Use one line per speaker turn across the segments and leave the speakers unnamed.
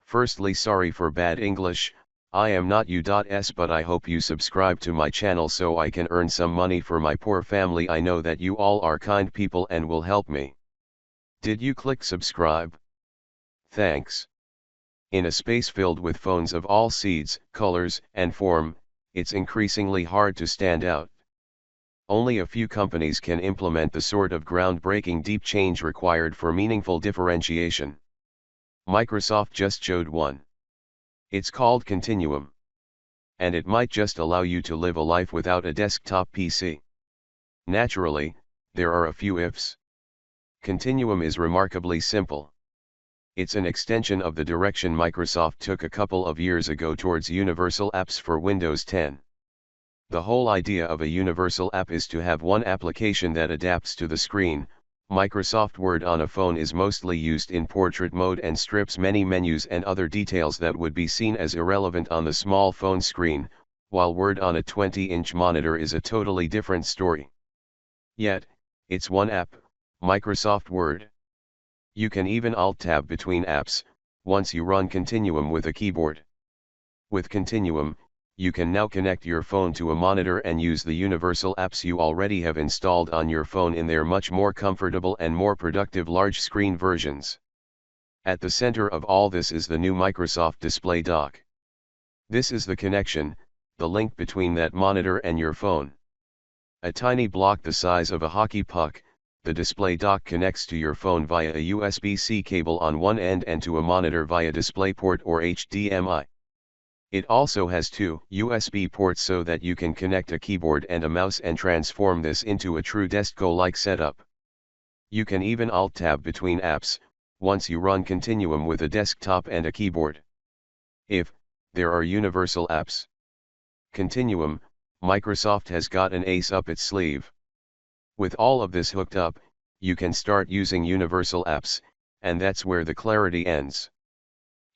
Firstly, sorry for bad English, I am not you.s, but I hope you subscribe to my channel so I can earn some money for my poor family. I know that you all are kind people and will help me. Did you click subscribe? Thanks. In a space filled with phones of all seeds, colors, and form, it's increasingly hard to stand out. Only a few companies can implement the sort of groundbreaking deep change required for meaningful differentiation. Microsoft just showed one. It's called Continuum. And it might just allow you to live a life without a desktop PC. Naturally, there are a few ifs. Continuum is remarkably simple. It's an extension of the direction Microsoft took a couple of years ago towards universal apps for Windows 10. The whole idea of a universal app is to have one application that adapts to the screen. Microsoft Word on a phone is mostly used in portrait mode and strips many menus and other details that would be seen as irrelevant on the small phone screen, while Word on a 20-inch monitor is a totally different story. Yet, it's one app, Microsoft Word. You can even Alt-tab between apps, once you run Continuum with a keyboard. With Continuum, you can now connect your phone to a monitor and use the universal apps you already have installed on your phone in their much more comfortable and more productive large-screen versions. At the center of all this is the new Microsoft Display Dock. This is the connection, the link between that monitor and your phone. A tiny block the size of a hockey puck, the display dock connects to your phone via a USB-C cable on one end and to a monitor via DisplayPort or HDMI. It also has two USB ports so that you can connect a keyboard and a mouse and transform this into a true Desktop-like setup. You can even Alt-tab between apps, once you run Continuum with a desktop and a keyboard. If there are universal apps. Continuum, Microsoft has got an ace up its sleeve. With all of this hooked up, you can start using universal apps, and that's where the clarity ends.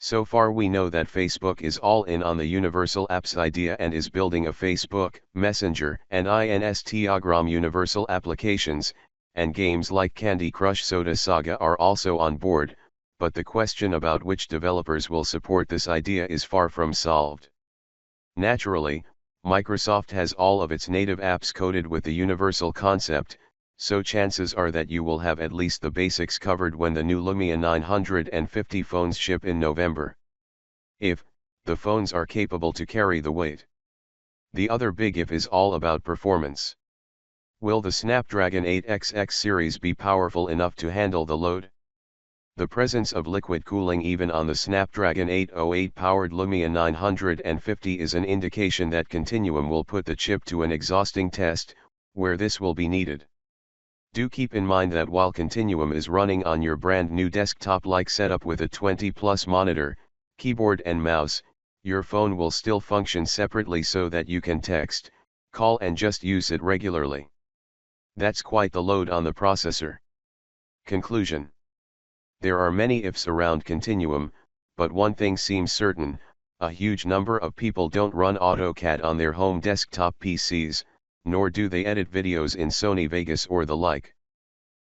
So far we know that Facebook is all in on the universal apps idea and is building a Facebook, Messenger, and Instagram universal applications, and games like Candy Crush Soda Saga are also on board, but the question about which developers will support this idea is far from solved. Naturally, Microsoft has all of its native apps coded with the universal concept, so chances are that you will have at least the basics covered when the new Lumia 950 phones ship in November. If the phones are capable to carry the weight. The other big if is all about performance. Will the Snapdragon 8XX series be powerful enough to handle the load? The presence of liquid cooling even on the Snapdragon 808 powered Lumia 950 is an indication that Continuum will put the chip to an exhausting test, where this will be needed. Do keep in mind that while Continuum is running on your brand new desktop-like setup with a 20-plus monitor, keyboard and mouse, your phone will still function separately so that you can text, call and just use it regularly. That's quite the load on the processor. Conclusion. There are many ifs around Continuum, but one thing seems certain, a huge number of people don't run AutoCAD on their home desktop PCs, nor do they edit videos in Sony Vegas or the like.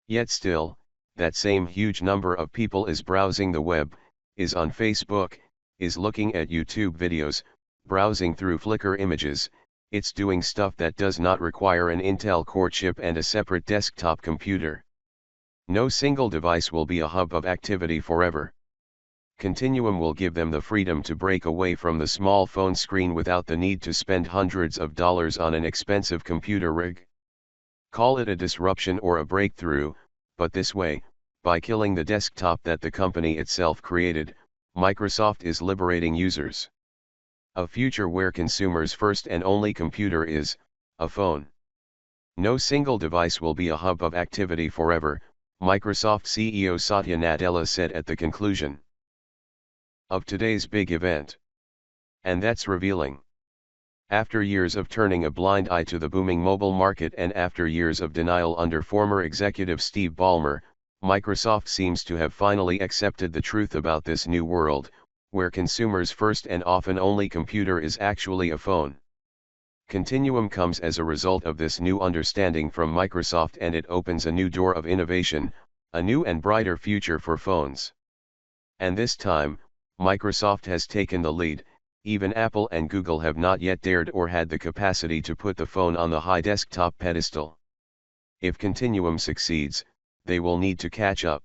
Yet still, that same huge number of people is browsing the web, is on Facebook, is looking at YouTube videos, browsing through Flickr images, it's doing stuff that does not require an Intel Core chip and a separate desktop computer. No single device will be a hub of activity forever. Continuum will give them the freedom to break away from the small phone screen without the need to spend hundreds of dollars on an expensive computer rig. Call it a disruption or a breakthrough, but this way, by killing the desktop that the company itself created, Microsoft is liberating users. A future where consumers' first and only computer is a phone. No single device will be a hub of activity forever, Microsoft CEO Satya Nadella said at the conclusion of today's big event. And that's revealing. After years of turning a blind eye to the booming mobile market and after years of denial under former executive Steve Ballmer, Microsoft seems to have finally accepted the truth about this new world, where consumers' first and often only computer is actually a phone. Continuum comes as a result of this new understanding from Microsoft, and it opens a new door of innovation, a new and brighter future for phones. And this time, Microsoft has taken the lead. Even Apple and Google have not yet dared or had the capacity to put the phone on the high desktop pedestal. If Continuum succeeds, they will need to catch up.